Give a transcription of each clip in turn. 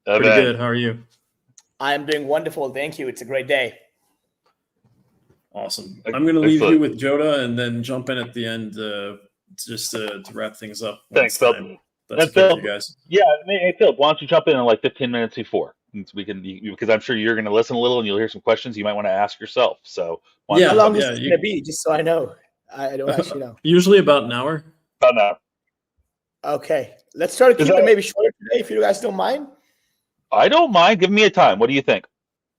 Pretty good. How are you? I'm doing wonderful. Thank you. It's a great day. Awesome. I'm going to leave you with Jodah and then jump in at the end just to wrap things up. Thanks, Phil. That's okay for you guys. Yeah, hey, Phil, why don't you jump in like 15 minutes before? We can, because I'm sure you're going to listen a little and you'll hear some questions you might want to ask yourself. So, how long is it going to be? Just so I know. I don't actually know. Usually about an hour. About an hour. Okay. Let's try to keep it maybe shorter today if you guys don't mind. I don't mind. Give me a time. What do you think?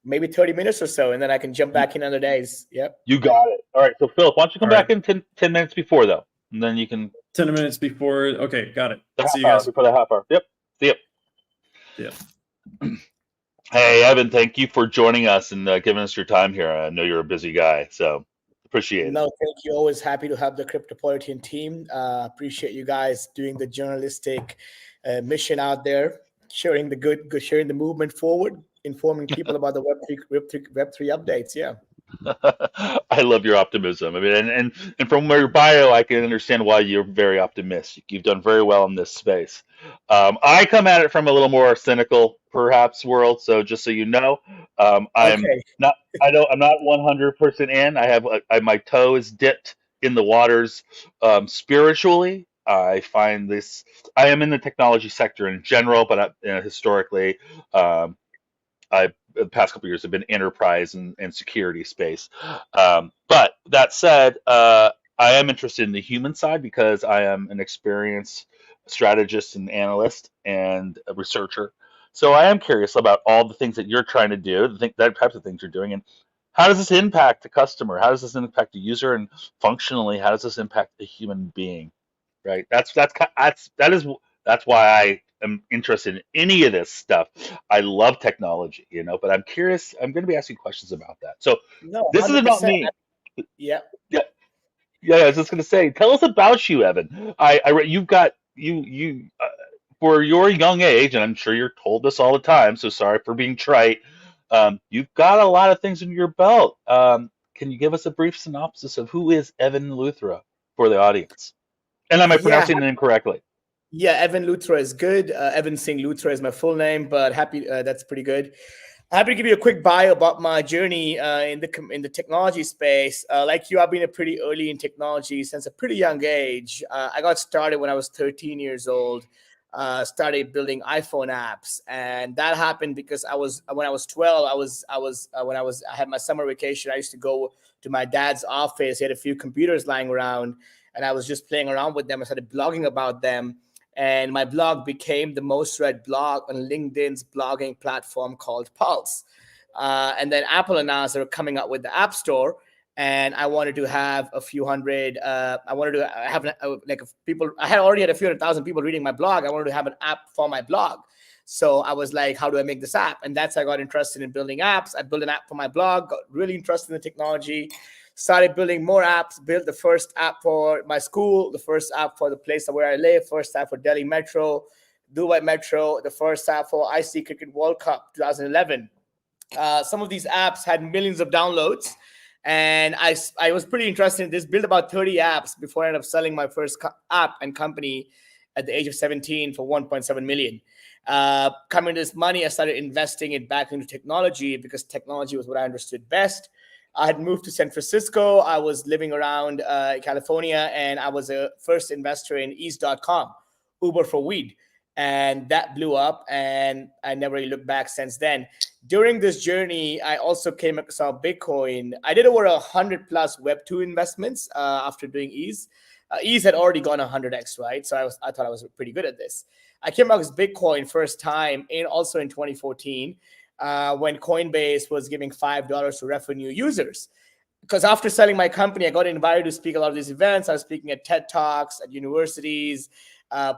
Maybe 30 minutes or so, and then I can jump back in other days. Yep. You got it. All right. So, Phil, why don't you come back in 10 minutes before, though? And then you can... 10 minutes before. Okay, got it. See you guys. Before the half hour. Yep. See you. Yeah. Hey, Evan, thank you for joining us and giving us your time here. I know you're a busy guy, so appreciate it. No, thank you. Always happy to have the Cryptopolitan team. Appreciate you guys doing the journalistic mission out there, sharing the sharing the movement forward, informing people about the Web3 updates. Yeah. I love your optimism. I mean, and from your bio, I can understand why you're very optimistic. You've done very well in this space. I come at it from a little more cynical, perhaps, world. So just so you know, I'm not 100% in. I have my toe is dipped in the waters spiritually. I find this. I am in the technology sector in general, but historically, the past couple of years have been enterprise and security space. But that said, I am interested in the human side because I am an experienced strategist and analyst and a researcher. So I am curious about all the things that you're trying to do, that types of things you're doing, and how does this impact the customer? How does this impact the user? And functionally, how does this impact the human being? Right. That's why I am interested in any of this stuff. I love technology, but I'm curious. I'm going to be asking questions about that. So this is about me. Yeah. I was just going to say, tell us about you, Evan. You've got you for your young age, and I'm sure you're told this all the time. So sorry for being trite. You've got a lot of things in your belt. Can you give us a brief synopsis of who is Evan Luthra for the audience? And am I pronouncing the name correctly? Yeah, Evan Luthra is good. Evan Singh Luthra is my full name, but that's pretty good. Happy to give you a quick bio about my journey in the technology space. Like you, I've been pretty early in technology since a pretty young age. I got started when I was 13 years old. Started building iPhone apps, and that happened because when I was 12. I had my summer vacation. I used to go to my dad's office. He had a few computers lying around, and I was just playing around with them. I started blogging about them. And my blog became the most read blog on LinkedIn's blogging platform called Pulse. And then Apple announced they were coming up with the App Store. And I wanted to have a few hundred. I wanted to have people. I had already had a few 100,000 people reading my blog. I wanted to have an app for my blog. So I was like, how do I make this app? And that's how I got interested in building apps. I built an app for my blog, got really interested in the technology. Started building more apps, built the first app for my school, the first app for the place where I live, first app for Delhi Metro, Dubai Metro, the first app for IC Cricket World Cup 2011. Some of these apps had millions of downloads, and I was pretty interested in this, built about 30 apps before I ended up selling my first app and company at the age of 17 for 1.7 million. Coming to this money, I started investing it back into technology because technology was what I understood best. I had moved to San Francisco. I was living around California, and I was a first investor in Ease.com, Uber for weed. And that blew up, and I never really looked back since then. During this journey, I also came across Bitcoin. I did over 100 plus Web2 investments after doing Ease. Ease had already gone 100x, right? So I thought I was pretty good at this. I came across Bitcoin first time also in 2014. When Coinbase was giving $5 to refer new users. Because after selling my company, I got invited to speak at a lot of these events. I was speaking at TED Talks, at universities.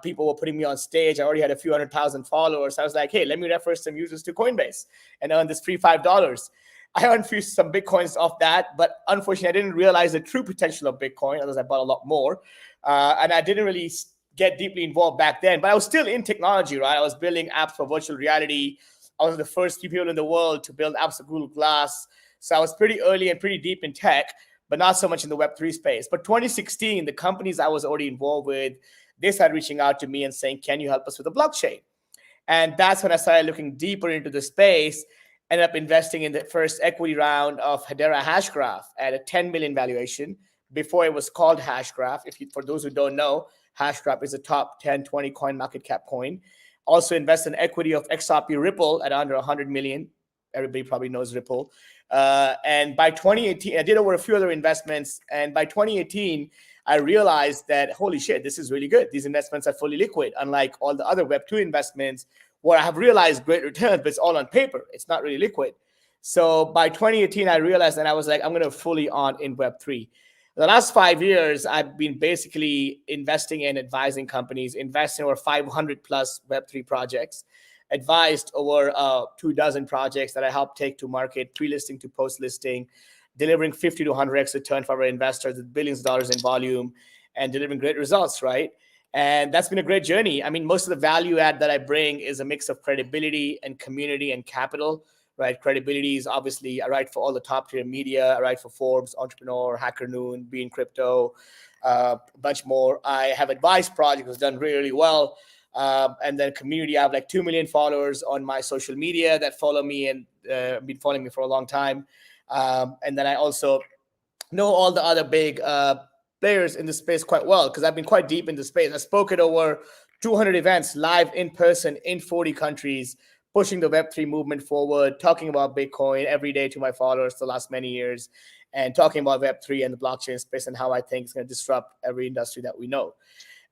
People were putting me on stage. I already had a few 100,000 followers. I was like, hey, let me refer some users to Coinbase and earn this free $5. I earned some Bitcoins off that, but unfortunately, I didn't realize the true potential of Bitcoin. Otherwise, I bought a lot more. And I didn't really get deeply involved back then. But I was still in technology, right? I was building apps for virtual reality. I was the first few people in the world to build apps for Google Glass. So I was pretty early and pretty deep in tech, but not so much in the Web3 space. But 2016, the companies I was already involved with, they started reaching out to me and saying, can you help us with the blockchain? And that's when I started looking deeper into the space, ended up investing in the first equity round of Hedera Hashgraph at a 10 million valuation before it was called Hashgraph. For those who don't know, Hashgraph is a top 10, 20 coin market cap coin. Also invest in equity of XRP Ripple at under 100 million. Everybody probably knows Ripple. And by 2018, I did over a few other investments. And by 2018, I realized that, holy shit, this is really good. These investments are fully liquid, unlike all the other Web2 investments where I have realized great returns, but it's all on paper. It's not really liquid. So by 2018, I realized that I was like, I'm going to fully on in Web3. The last 5 years, I've been basically investing and advising companies, investing over 500 plus Web3 projects, advised over 24 projects that I helped take to market, pre-listing to post-listing, delivering 50 to 100x return for our investors with billions of dollars in volume and delivering great results, right? And that's been a great journey. I mean, most of the value add that I bring is a mix of credibility and community and capital, right? Credibility is obviously I write for all the top tier media. I write for Forbes, Entrepreneur, Hacker Noon, Being Crypto, a bunch more. I have advised projects that's done really, really well. And then community, I have like 2 million followers on my social media that follow me and been following me for a long time. And then I also know all the other big players in the space quite well because I've been quite deep in the space. I spoke at over 200 events live in person in 40 countries, pushing the Web3 movement forward, talking about Bitcoin every day to my followers the last many years, and talking about Web3 and the blockchain space and how I think it's going to disrupt every industry that we know.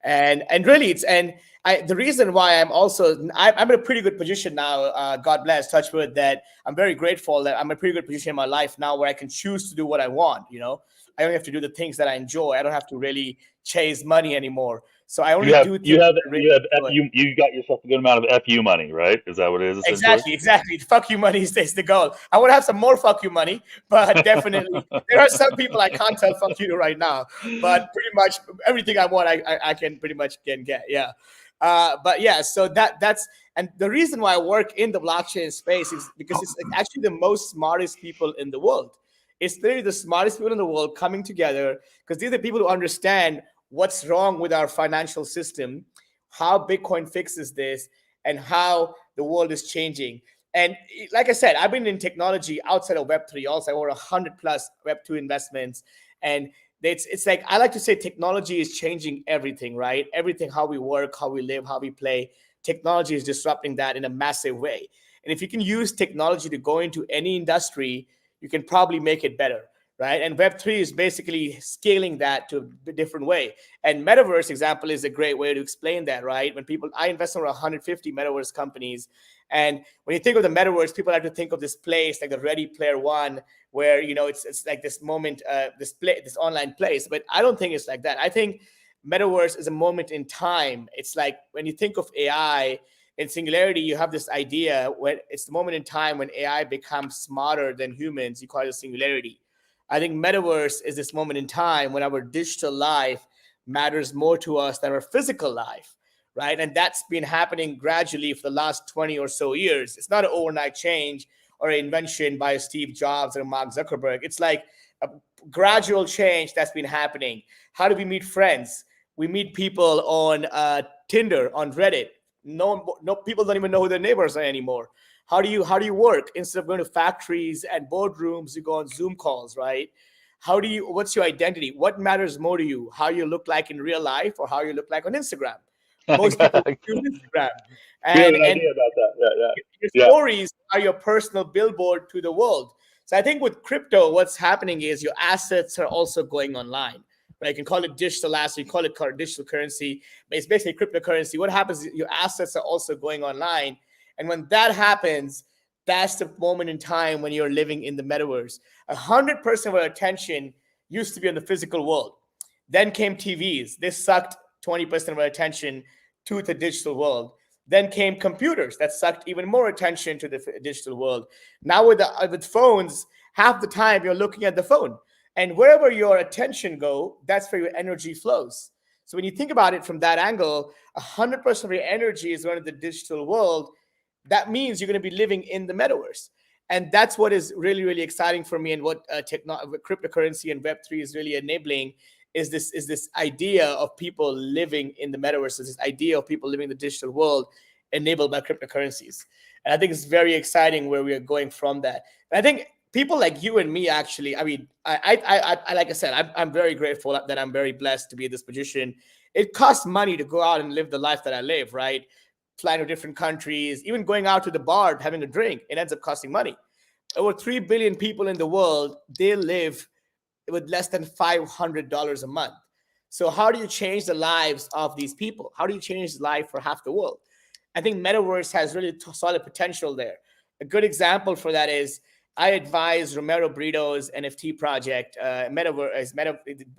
And really, the reason why I'm in a pretty good position now, God bless, touch wood, that I'm very grateful that I'm in a pretty good position in my life now where I can choose to do what I want, you know? I only have to do the things that I enjoy. I don't have to really chase money anymore. So I only do things. You got yourself a good amount of FU money, right? Is that what it is? Exactly. Fuck you money is the goal. I want to have some more fuck you money, but definitely there are some people I can't tell fuck you to right now. But pretty much everything I want, I can pretty much get. Yeah. But yeah, so that's and the reason why I work in the blockchain space is because it's actually the most smartest people in the world. It's literally the smartest people in the world coming together because these are people who understand what's wrong with our financial system, how Bitcoin fixes this, and how the world is changing. And like I said, I've been in technology outside of Web3, also over 100 plus Web2 investments. And it's like, I like to say technology is changing everything, right? Everything, how we work, how we live, how we play. Technology is disrupting that in a massive way. And if you can use technology to go into any industry, you can probably make it better, right? And Web3 is basically scaling that to a different way. And metaverse example is a great way to explain that, right? I invest in around 150 metaverse companies. And when you think of the metaverse, people have to think of this place like the Ready Player One, where, you know, it's like this moment, this online place. But I don't think it's like that. I think metaverse is a moment in time. It's like when you think of AI, in Singularity, you have this idea when it's the moment in time when AI becomes smarter than humans. You call it Singularity. I think metaverse is this moment in time when our digital life matters more to us than our physical life, right? And that's been happening gradually for the last 20 or so years. It's not an overnight change or an invention by Steve Jobs or Mark Zuckerberg. It's like a gradual change that's been happening. How do we meet friends? We meet people on Tinder, on Reddit. No, people don't even know who their neighbors are anymore. How do you work? Instead of going to factories and boardrooms, you go on Zoom calls, right? What's your identity? What matters more to you? How you look like in real life or how you look like on Instagram? Most people use Instagram. And idea about that. Your stories are your personal billboard to the world. So I think with crypto, what's happening is your assets are also going online. Right? You can call it digital asset, you call it digital currency, but it's basically cryptocurrency. What happens is your assets are also going online. And when that happens, that's the moment in time when you're living in the metaverse. 100% of our attention used to be on the physical world. Then came TVs. They sucked 20% of our attention to the digital world. Then came computers that sucked even more attention to the digital world. Now with phones, half the time you're looking at the phone. And wherever your attention go, that's where your energy flows. So when you think about it from that angle, 100% of your energy is going to the digital world. That means you're going to be living in the metaverse. And that's what is really, really exciting for me, and what cryptocurrency and Web3 is really enabling is this idea of people living in the metaverse, this idea of people living in the digital world. enabled by cryptocurrencies. And I think it's very exciting where we are going from that. And I think people like you and me, actually, I mean, I like I said, I'm very grateful that I'm very blessed to be in this position. It costs money to go out and live the life that I live, right? Flying to different countries, even going out to the bar, having a drink, it ends up costing money. Over 3 billion people in the world, they live with less than $500 a month. So how do you change the lives of these people? How do you change life for half the world? I think metaverse has really solid potential there. A good example for that is I advise Romero Brito's NFT project. Metaverse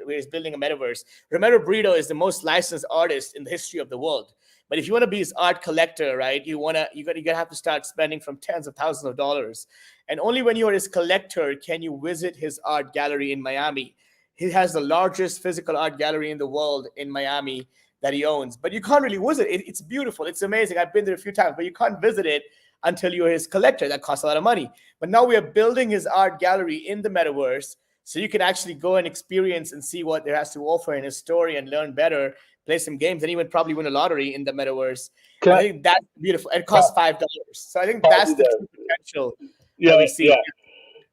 is building a metaverse. Romero Brito is the most licensed artist in the history of the world. But if you want to be his art collector, right, you're gonna have to start spending from tens of thousands of dollars. And only when you are his collector can you visit his art gallery in Miami. He has the largest physical art gallery in the world in Miami that he owns. But you can't really visit it. It's beautiful. It's amazing. I've been there a few times, but you can't visit it until you're his collector. That costs a lot of money. But now we are building his art gallery in the metaverse, so you can actually go and experience and see what there has to offer in his story and learn better, play some games, and even probably win a lottery in the metaverse. I think that's beautiful. It costs $5. So I think that's the true potential that we see. Yeah.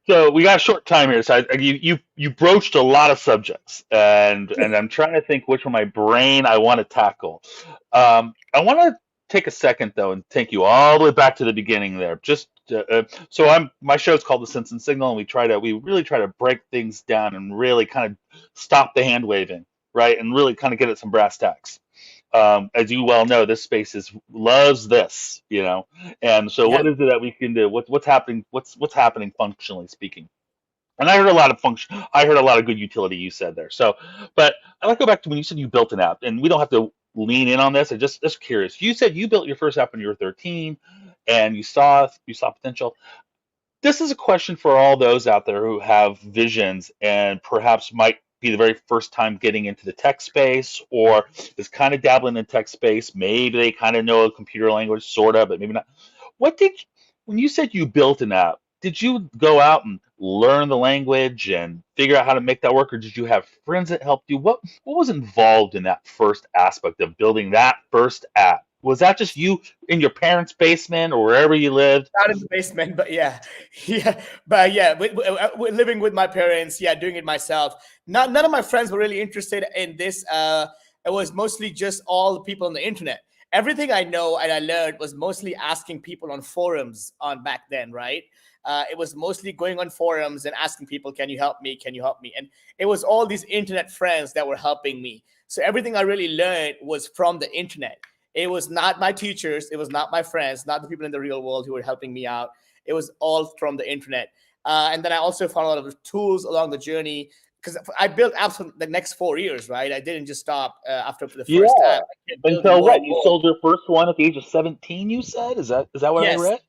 So we got a short time here. So you broached a lot of subjects, and I'm trying to think which one my brain I want to tackle. I want to take a second though and take you all the way back to the beginning there. My show's called The Sense and Signal, and we really try to break things down and really kind of stop the hand waving, right, and really kind of get at some brass tacks. As you well know, this space loves this, and so what is it that we can do? What's happening? What's happening functionally speaking? And I heard a lot of good utility you said there. So, but I'd like to go back to when you said you built an app, and we don't have to lean in on this. I'm just curious. You said you built your first app when you were 13, and you saw potential. This is a question for all those out there who have visions and perhaps might be the very first time getting into the tech space, or is kind of dabbling in tech space. Maybe they kind of know a computer language, sort of, but maybe not. When you said you built an app, did you go out and learn the language and figure out how to make that work, or did you have friends that helped you? What was involved in that first aspect of building that first app? Was that just you in your parents' basement or wherever you lived? Not in the basement, but living with my parents, doing it myself. None of my friends were really interested in this. It was mostly just all the people on the internet. Everything I know and I learned was mostly asking people on forums on back then, right? It was mostly going on forums and asking people, can you help me? Can you help me? And it was all these internet friends that were helping me. So everything I really learned was from the internet. It was not my teachers. It was not my friends, not the people in the real world who were helping me out. It was all from the internet. And then I also found a lot of tools along the journey, because I built apps for the next 4 years, right? I didn't just stop after the first app. Until what? You sold your first one at the age of 17, you said? Is that what I read?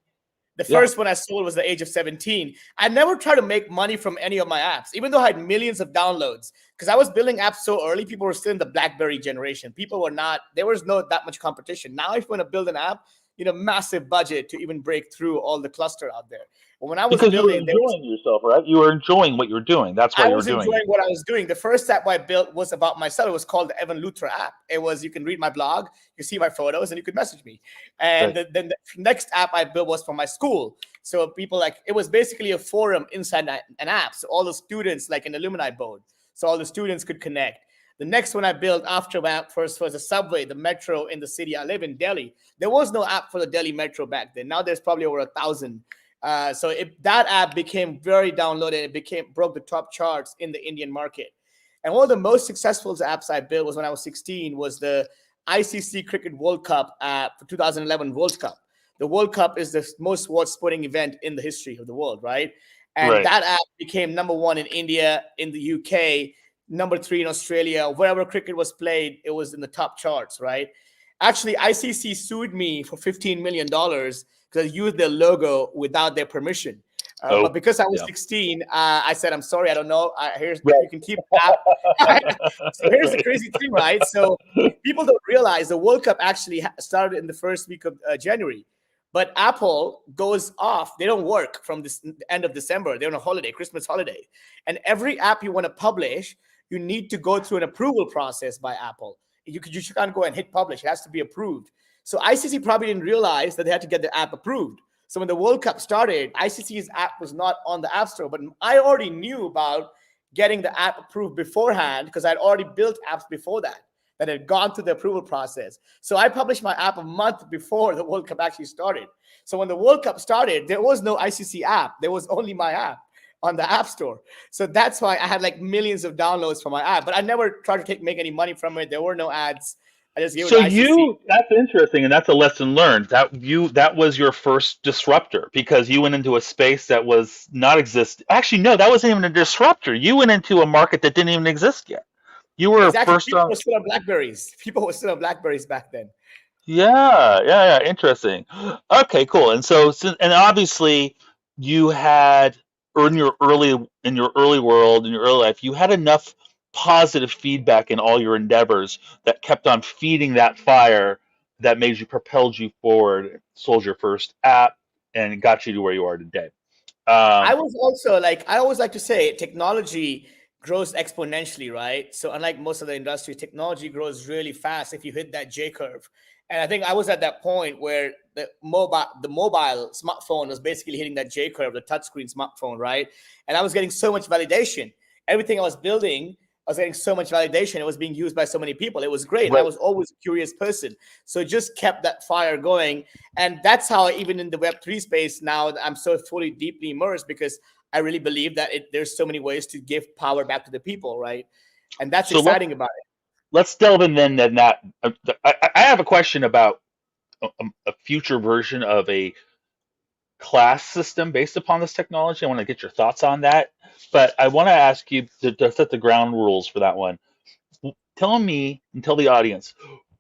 The first one I sold was the age of 17. I never tried to make money from any of my apps, even though I had millions of downloads, because I was building apps so early. People were still in the BlackBerry generation. There was no that much competition. Now, if you want to build an app, massive budget to even break through all the cluster out there. But when I was building, you were enjoying yourself, right? You were enjoying what you were doing. That's why you were doing it. I was enjoying what I was doing. The first app I built was about myself. It was called the Evan Luthra app. It was, you can read my blog, you see my photos, and you could message me. And then the next app I built was for my school. So people it was basically a forum inside an app. So all the students, like an alumni board. So all the students could connect. The next one I built after that first was the subway, the metro in the city. I live in Delhi. There was no app for the Delhi metro back then. Now there's probably over 1,000. That app became very downloaded. It broke the top charts in the Indian market. And one of the most successful apps I built was when I was 16, was the ICC Cricket World Cup app for 2011 World Cup. The World Cup is the most watched sporting event in the history of the world, right? And that app became number 1 in India, in the UK, number 3 in Australia. Wherever cricket was played, it was in the top charts, right? Actually, ICC sued me for $15 million because I used their logo without their permission. But because I was 16, I said, I'm sorry, I don't know. You can keep that. So here's the crazy thing, right? So people don't realize the World Cup actually started in the first week of January. But Apple goes off. They don't work from the end of December. They're on a holiday, Christmas holiday. And every app you want to publish, you need to go through an approval process by Apple. You can't go and hit publish. It has to be approved. So ICC probably didn't realize that they had to get the app approved. So when the World Cup started, ICC's app was not on the App Store, but I already knew about getting the app approved beforehand because I'd already built apps before that had gone through the approval process. So I published my app a month before the World Cup actually started. So when the World Cup started, there was no ICC app. There was only my app on the App Store. So that's why I had like millions of downloads for my app, but I never tried to make any money from it. There were no ads. I just gave it to ICC. That's interesting, and that's a lesson learned. That was your first disruptor, because you went into a space that was not exist. Actually, no, that wasn't even a disruptor. You went into a market that didn't even exist yet. You were Exactly. first People on. were still on Blackberries. People were still on Blackberries back then. Yeah, interesting. Okay, cool. And and obviously, you had, or in your early world, in your early life, you had enough positive feedback in all your endeavors that kept on feeding that fire that propelled you forward, sold your first app, and got you to where you are today. I was also like, I always like to say, technology grows exponentially, right? So unlike most of the industry, technology grows really fast if you hit that J curve. And I think I was at that point where the mobile smartphone was basically hitting that J curve, the touchscreen smartphone, right? And I was getting so much validation. Everything I was building, I was getting so much validation. It was being used by so many people. It was great. Right. I was always a curious person. So it just kept that fire going. And that's how, even in the Web3 space now, I'm so fully deeply immersed, because I really believe that there's so many ways to give power back to the people, right? And that's exciting about it. Let's delve in then that. I have a question about a future version of a class system based upon this technology. I want to get your thoughts on that, but I want to ask you to set the ground rules for that one. Tell me and tell the audience,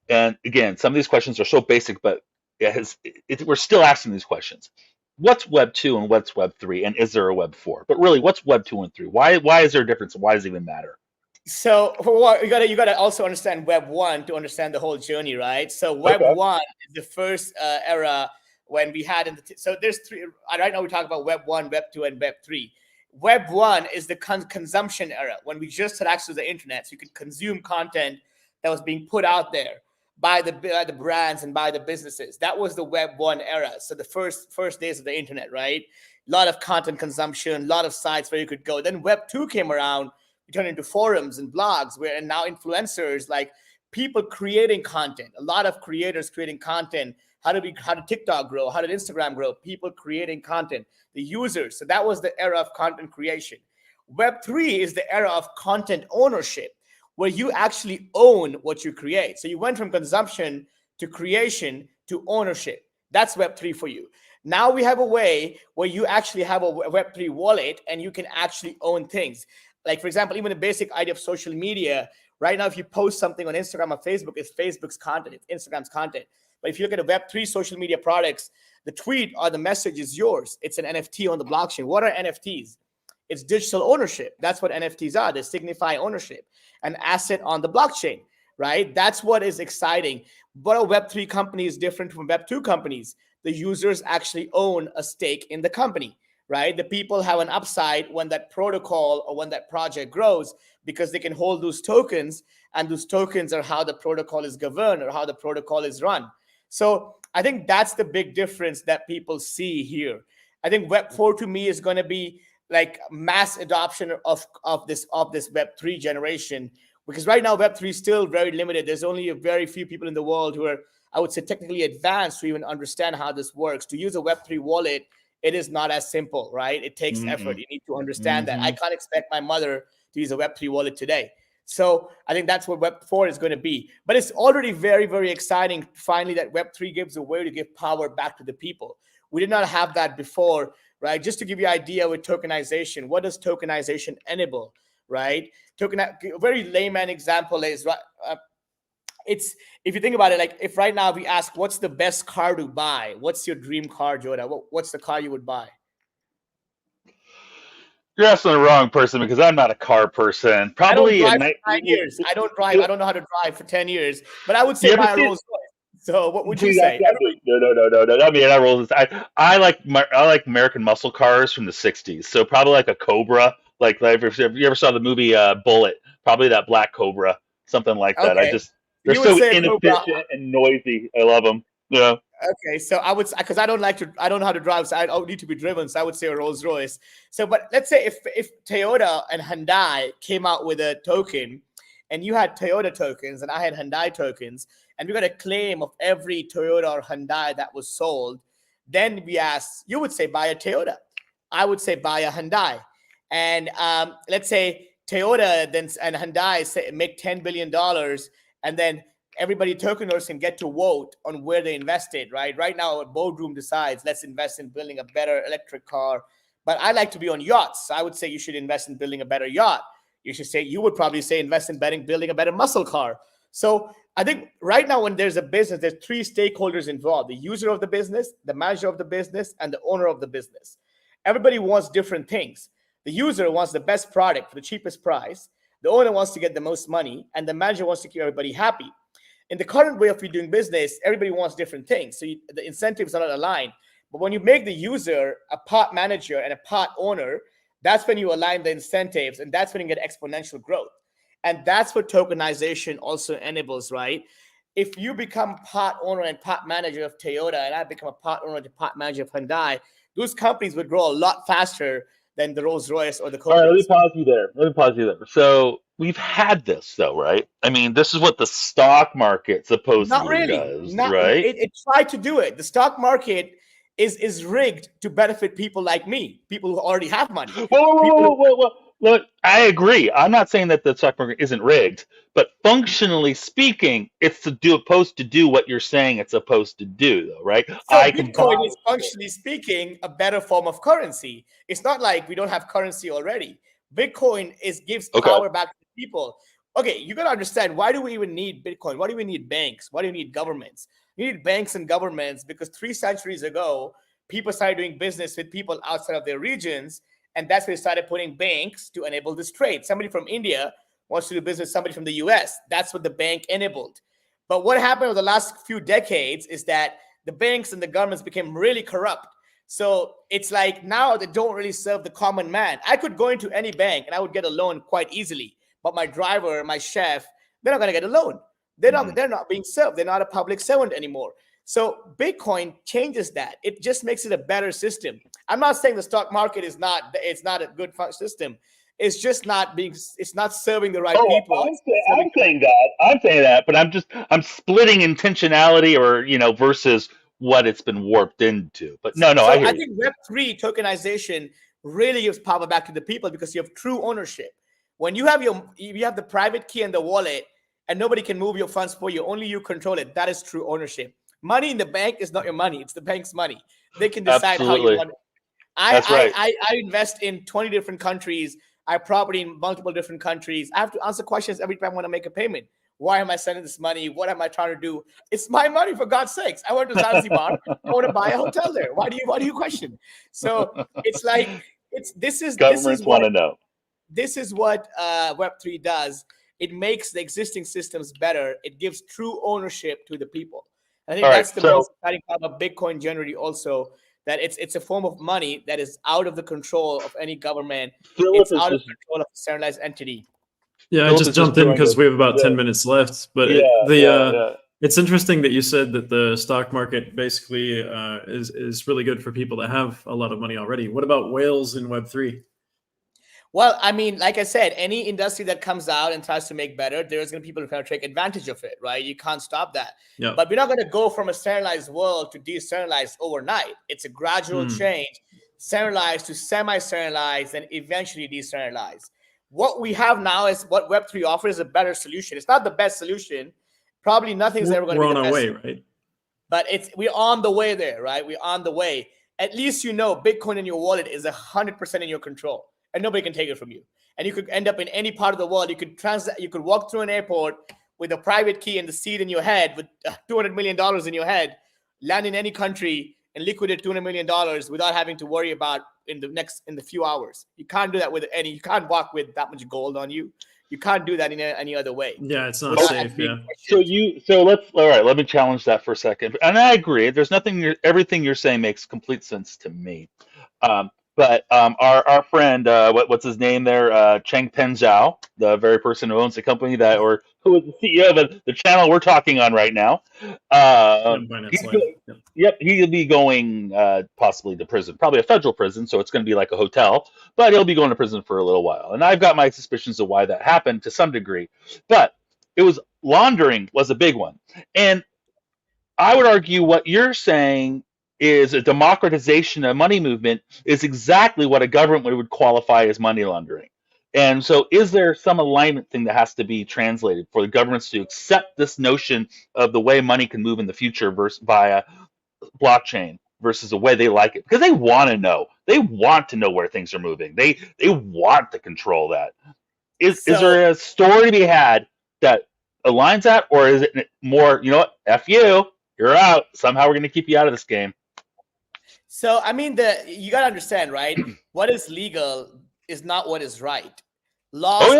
and again, some of these questions are so basic, but we're still asking these questions. What's Web 2 and what's Web 3, and is there a Web 4? But really, what's Web 2 and 3? Why is there a difference, and why does it even matter? So for what, you gotta also understand Web 1 to understand the whole journey, right? So Web 1 is the first era when we had so there's three. Right now we talk about Web 1, Web 2, and Web 3. Web 1 is the consumption era, when we just had access to the internet, so you could consume content that was being put out there by the brands and by the businesses. That was the Web 1 era. So the first days of the internet, right? A lot of content consumption, a lot of sites where you could go. Then Web 2 came around. We turned into forums and blogs, and now influencers, like people creating content, a lot of creators creating content. How did TikTok grow? How did Instagram grow? People creating content, the users. So that was the era of content creation. Web 3 is the era of content ownership, where you actually own what you create. So you went from consumption to creation to ownership. That's Web 3 for you. Now we have a way where you actually have a Web 3 wallet and you can actually own things. Like, for example, even the basic idea of social media. Right now, if you post something on Instagram or Facebook, it's Facebook's content, it's Instagram's content. But if you look at the Web3 social media products, the tweet or the message is yours. It's an NFT on the blockchain. What are NFTs? It's digital ownership. That's what NFTs are. They signify ownership, an asset on the blockchain, right? That's what is exciting. But a Web3 company is different from Web2 companies. The users actually own a stake in the company, right? The people have an upside when that protocol or when that project grows, because they can hold those tokens, and those tokens are how the protocol is governed or how the protocol is run. So I think that's the big difference that people see here. I think Web 4 to me is going to be like mass adoption of this Web 3 generation, because right now Web 3 is still very limited. There's only a very few people in the world who are, I would say, technically advanced to even understand how this works. To use a Web 3 wallet, it is not as simple, right? It takes effort. You need to understand that. I can't expect my mother to use a Web 3 wallet today. So I think that's what Web 4 is going to be. But it's already very, very exciting, finally, that Web 3 gives a way to give power back to the people. We did not have that before, right? Just to give you an idea with tokenization, what does tokenization enable, right? A very layman example is, it's, if you think about it, like if right now we ask, what's the best car to buy? What's your dream car, Jodah? What's the car you would buy? You're asking the wrong person, because I'm not a car person. Probably I don't drive for 9 years. I don't drive. I don't know how to drive for 10 years. But I would say buy a Rolls Royce. So what would you say? No. I mean, I Rolls. I like American muscle cars from the '60s. So probably like a Cobra. Like if you ever saw the movie Bullet, probably that black Cobra, something like that. Okay. They're so inefficient and noisy. I love them. Yeah. Okay, so I would, because I don't know how to drive, so I don't need to be driven. So I would say a Rolls Royce. So, but let's say if Toyota and Hyundai came out with a token, and you had Toyota tokens and I had Hyundai tokens, and we got a claim of every Toyota or Hyundai that was sold, then we ask, you would say buy a Toyota, I would say buy a Hyundai, and let's say Toyota then and Hyundai say make $10 billion, and then everybody token owners can get to vote on where they invested, right? Right now, a boardroom decides, let's invest in building a better electric car. But I like to be on yachts. So I would say you should invest in building a better yacht. You would probably say invest in building a better muscle car. So I think right now when there's a business, there's three stakeholders involved: the user of the business, the manager of the business, and the owner of the business. Everybody wants different things. The user wants the best product for the cheapest price. The owner wants to get the most money, and the manager wants to keep everybody happy. In the current way of doing business, everybody wants different things. So the incentives are not aligned. But when you make the user a part manager and a part owner, that's when you align the incentives, and that's when you get exponential growth. And that's what tokenization also enables, right? If you become part owner and part manager of Toyota, and I become a part owner and part manager of Hyundai, those companies would grow a lot faster than the Rolls Royce or the All right, let me Cobras. pause you there. So we've had this though, right? I mean, this is what the stock market Not supposedly really. does, Not right? it tried to do it. The stock market is rigged to benefit people like me, people who already have money. People Look, I agree. I'm not saying that the stock market isn't rigged, but functionally speaking, it's supposed to do what you're saying it's supposed to do, though, right? So I can buy. Bitcoin is functionally speaking a better form of currency. It's not like we don't have currency already. Bitcoin gives Okay. power back to people. Okay, you got to understand, why do we even need Bitcoin? Why do we need banks? Why do we need governments? We need banks and governments because 3 centuries ago, people started doing business with people outside of their regions, and that's where they started putting banks to enable this trade. Somebody from India wants to do business with somebody from the US. That's what the bank enabled. But what happened over the last few decades is that the banks and the governments became really corrupt. So it's like now they don't really serve the common man. I could go into any bank and I would get a loan quite easily, but my driver, my chef, they're not going to get a loan. They're not being served. They're not a public servant anymore. So Bitcoin changes that. It just makes it a better system. I'm not saying the stock market is not a good system. It's just not serving the right people. I'm saying that. I'm saying that, but I'm splitting intentionality or versus what it's been warped into. But no, So I hear I you. think Web3 tokenization really gives power back to the people because you have true ownership. When you have the private key in the wallet and nobody can move your funds for you, only you control it. That is true ownership. Money in the bank is not your money. It's the bank's money. They can decide how you want it. That's right. I invest in 20 different countries. I have property in multiple different countries. I have to answer questions every time I want to make a payment. Why am I sending this money? What am I trying to do? It's my money, for God's sakes. I went to Zanzibar. I want to buy a hotel there. Why do you question? So it's like Governments want to know. This is what Web3 does. It makes the existing systems better. It gives true ownership to the people. I think that's the most exciting part of Bitcoin generally also, that it's a form of money that is out of the control of any government. It's out of control of a centralized entity. Yeah, I just jumped in because we have about 10 minutes left. But it's interesting that you said that the stock market basically is really good for people that have a lot of money already. What about whales in Web3? Well, I mean, like I said, any industry that comes out and tries to make better, there's going to be people who try to take advantage of it, right? You can't stop that. Yeah. But we're not going to go from a centralized world to decentralized overnight. It's a gradual change, centralized to semi-centralized, and eventually decentralized. What we have now is what Web3 offers, a better solution. It's not the best solution. Probably nothing's ever going to be the best. We're on our way, right? But we're on the way there, right? We're on the way. At least Bitcoin in your wallet is 100% in your control, and nobody can take it from you. And you could end up in any part of the world. You could walk through an airport with a private key and the seat in your head with $200 million in your head, land in any country and liquidate $200 million without having to worry about in the few hours. You can't do that you can't walk with that much gold on you. You can't do that in any other way. Yeah, it's not safe. Yeah. Let me challenge that for a second. And I agree. There's everything you're saying makes complete sense to me. But our friend, what's his name there? Changpeng Zhao, the very person who owns the company who is the CEO of the channel we're talking on right now. Binance He's Live. going, Yep. yep, he'll be going possibly to prison, probably a federal prison, so it's going to be like a hotel, but he'll be going to prison for a little while. And I've got my suspicions of why that happened to some degree, but it was laundering was a big one. And I would argue what you're saying is a democratization of money movement is exactly what a government would qualify as money laundering. And so, is there some alignment thing that has to be translated for the governments to accept this notion of the way money can move in the future versus via blockchain versus the way they like it? Because they want to know. They want to know where things are moving. They want to control that. Is there a story to be had that aligns that, or is it more, you know what, F you, you're out. Somehow we're going to keep you out of this game. So, I mean, you got to understand, right? What is legal is not what is right. Laws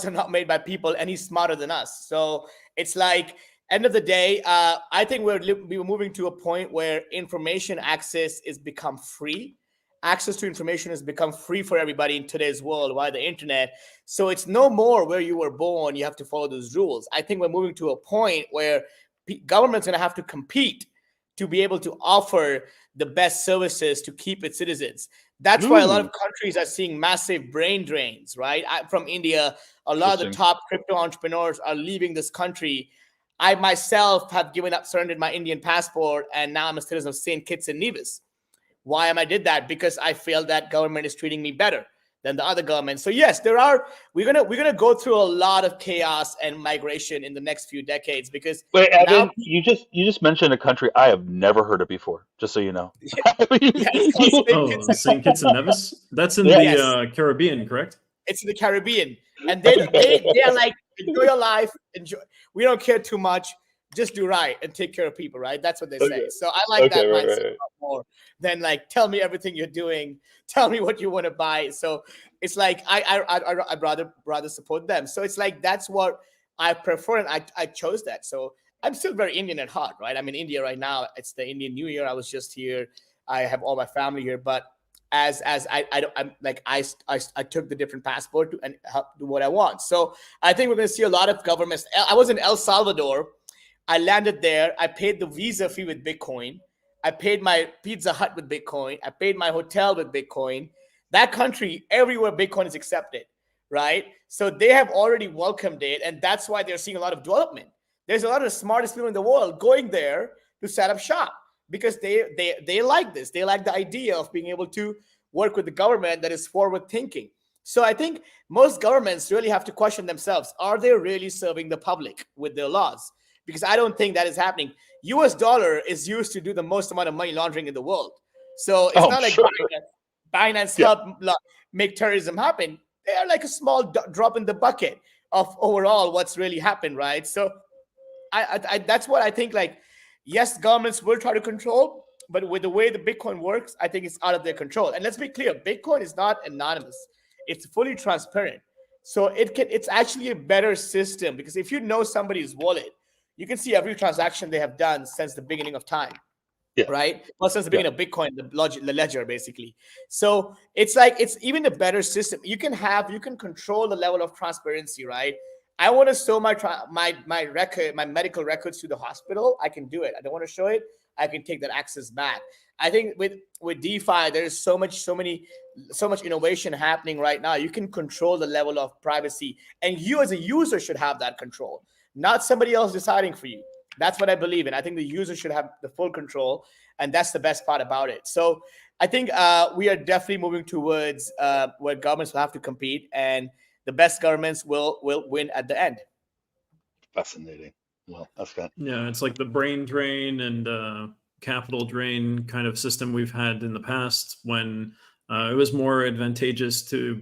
are not made by people any smarter than us. So it's like, end of the day, I think we're moving to a point where information access is become free. Access to information has become free for everybody in today's world via the internet. So it's no more where you were born, you have to follow those rules. I think we're moving to a point where government's going to have to compete to be able to offer the best services to keep its citizens. That's why a lot of countries are seeing massive brain drains, right? From India, a lot of the top crypto entrepreneurs are leaving this country. I myself have surrendered my Indian passport, and now I'm a citizen of St. Kitts and Nevis. Why am I did that? Because I feel that government is treating me better than the other government. So yes, we're gonna go through a lot of chaos and migration in the next few decades. Because wait, Evan, you just mentioned a country I have never heard of before. Just so you know. St. Kitts and Nevis. That's in the Caribbean, correct? It's in the Caribbean, and they are like, enjoy your life. Enjoy. We don't care too much. Just do right and take care of people, right? That's what they say. So I like that mindset a lot more than like, tell me everything you're doing, tell me what you want to buy. So it's like I'd rather support them. So it's like that's what I prefer, and I chose that. So I'm still very Indian at heart, right? I'm in India right now. It's the Indian New Year. I was just here. I have all my family here, but as I took the different passport and help do what I want. So I think we're going to see a lot of governments. I was in El Salvador. I landed there. I paid the visa fee with Bitcoin. I paid my Pizza Hut with Bitcoin. I paid my hotel with Bitcoin. That country, everywhere Bitcoin is accepted, right? So they have already welcomed it, and that's why they're seeing a lot of development. There's a lot of the smartest people in the world going there to set up shop because they like this. They like the idea of being able to work with the government that is forward thinking. So I think most governments really have to question themselves. Are they really serving the public with their laws? Because I don't think that is happening. US dollar is used to do the most amount of money laundering in the world. So it's not like Binance helped make terrorism happen. They are like a small drop in the bucket of overall what's really happened, right? So I that's what I think. Like, yes, governments will try to control, but with the way the Bitcoin works, I think it's out of their control. And let's be clear, Bitcoin is not anonymous. It's fully transparent. So it's actually a better system because if you know somebody's wallet, you can see every transaction they have done since the beginning of time, right? Well, since the beginning of Bitcoin, the ledger, basically. So it's like, it's even a better system. You can control the level of transparency, right? I want to show my medical records to the hospital. I can do it. I don't want to show it. I can take that access back. I think with DeFi, there is so much innovation happening right now. You can control the level of privacy, and you as a user should have that control. Not somebody else deciding for you. That's what I believe in. I think the user should have the full control, and that's the best part about it. So I think we are definitely moving towards where governments will have to compete, and the best governments will win at the end. Fascinating. Well, that's good. Yeah, it's like the brain drain and capital drain kind of system we've had in the past when it was more advantageous to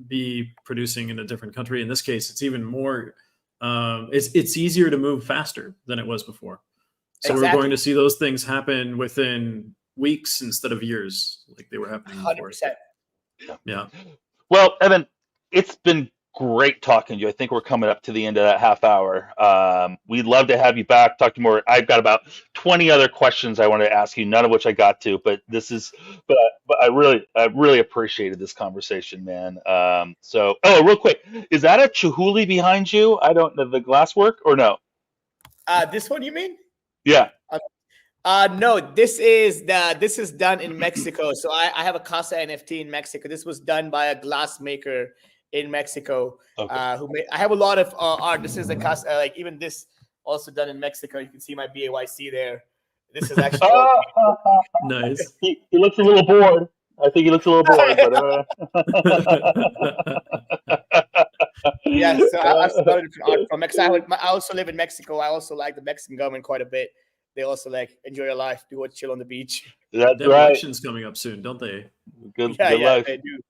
be producing in a different country. In this case, it's even more. It's easier to move faster than it was before. So we're going to see those things happen within weeks instead of years, like they were happening before. 100%. Yeah. Well, Evan, it's been great talking to you. I think we're coming up to the end of that half hour. We'd love to have you back, talk to more. I've got about 20 other questions I want to ask you, none of which I got to, but I really appreciated this conversation, man. Real quick, is that a Chihuly behind you? I don't know, the glasswork or no? This one you mean? Yeah. No, this is done in Mexico. So I have a Casa NFT in Mexico. This was done by a glass maker in Mexico. Okay. I have a lot of art. This is a Casa, like even this also done in Mexico. You can see my BAYC there. This is actually nice. He looks a little bored. I think he looks a little bored, but yeah. So I started art from Mexico. I also live in Mexico. I also like the Mexican government quite a bit. They also like enjoy your life, do what, chill on the beach. That's they have right. elections coming up soon, don't they? Good Yeah, life. they do.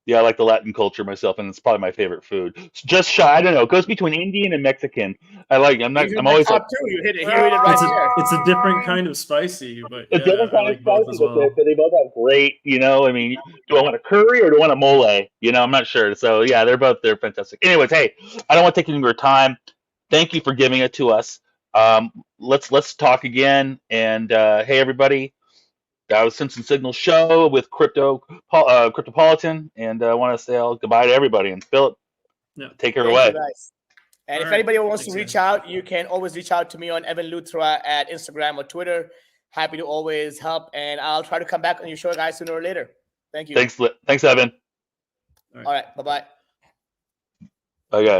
Yeah, I like the Latin culture myself, and it's probably my favorite food. It's just shy. I don't know. It goes between Indian and Mexican. I'm always like, you hit it right there. It's a different kind of spicy, but a yeah, different kind I like of both spicy, as well. but they both have great. I mean, do I want a curry or do I want a mole? I'm not sure. So yeah, they're fantastic. Anyways, hey, I don't want to take any more time. Thank you for giving it to us. Let's talk again. And hey, everybody. That was Simpson Signal Show with Cryptopolitan, and I want to say goodbye to everybody. And Philip, take her away. You guys. And if anybody wants to reach out, you can always reach out to me on Evan Luthra at Instagram or Twitter. Happy to always help, and I'll try to come back on your show, guys, sooner or later. Thank you. Thanks, Evan. All right. Bye-bye. Bye, guys.